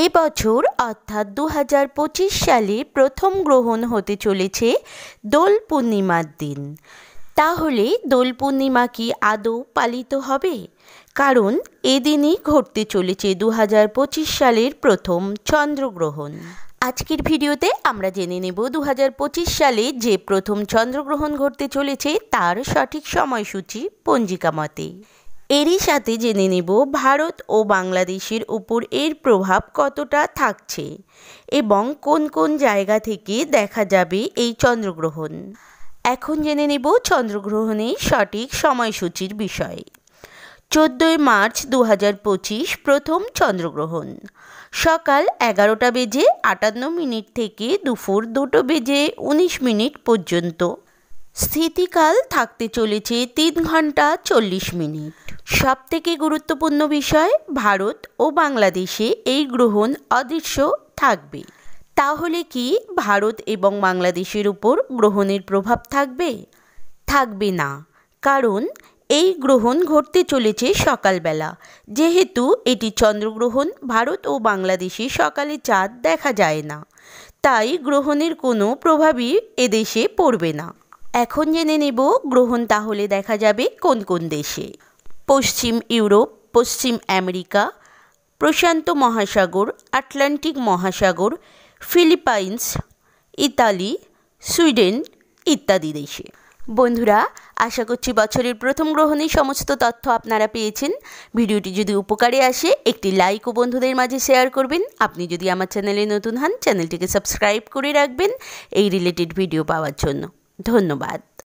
এবছর অর্থাৎ 2025 সালে প্রথম গ্রহণ হতে চলেছে দোল পূর্ণিমার দিন। তাহলে দোল পূর্ণিমা কি আদৌ পালিত হবে? কারণ এদিনই ঘটতে চলেছে 2025 সালের প্রথম চন্দ্রগ্রহণ। আজকের ভিডিওতে আমরা জেনে নেব 2025 সালে যে প্রথম চন্দ্রগ্রহণ ঘটতে চলেছে তার সঠিক সময়সূচি পঞ্জিকা মতে। এরই সাথে জেনে নেব ভারত ও বাংলাদেশের উপর এর প্রভাব কতটা থাকছে এবং কোন কোন জায়গা থেকে দেখা যাবে এই চন্দ্রগ্রহণ। এখন জেনে নেব চন্দ্রগ্রহণের সঠিক সময়সূচির বিষয়ে। 14 মার্চ 2025 প্রথম চন্দ্রগ্রহণ সকাল 11টা বেজে 58 মিনিট থেকে দুপুর 2টো বেজে 19 মিনিট পর্যন্ত। স্থিতিকাল থাকতে চলেছে 3 ঘন্টা 40 মিনিট। সবথেকে গুরুত্বপূর্ণ বিষয়, ভারত ও বাংলাদেশে এই গ্রহণ অদৃশ্য থাকবে। তাহলে কি ভারত এবং বাংলাদেশের উপর গ্রহণের প্রভাব থাকবে? থাকবে না, কারণ এই গ্রহণ ঘটতে চলেছে সকালবেলা। যেহেতু এটি চন্দ্রগ্রহণ, ভারত ও বাংলাদেশে সকালে চাঁদ দেখা যায় না, তাই গ্রহণের কোনো প্রভাবই এদেশে পড়বে না। এখন জেনে নেব গ্রহণ তাহলে দেখা যাবে কোন কোন দেশে। পশ্চিম ইউরোপ, পশ্চিম আমেরিকা, প্রশান্ত মহাসাগর, আটলান্টিক মহাসাগর, ফিলিপাইন্স, ইতালি, সুইডেন ইত্যাদি দেশে। বন্ধুরা, আশা করছি বছরের প্রথম গ্রহণের সমস্ত তথ্য আপনারা পেয়েছেন। ভিডিওটি যদি উপকারে আসে একটি লাইক ও বন্ধুদের মাঝে শেয়ার করবেন। আপনি যদি আমার চ্যানেলে নতুন হন, চ্যানেলটিকে সাবস্ক্রাইব করে রাখবেন এই রিলেটেড ভিডিও পাওয়ার জন্য। ধন্যবাদ।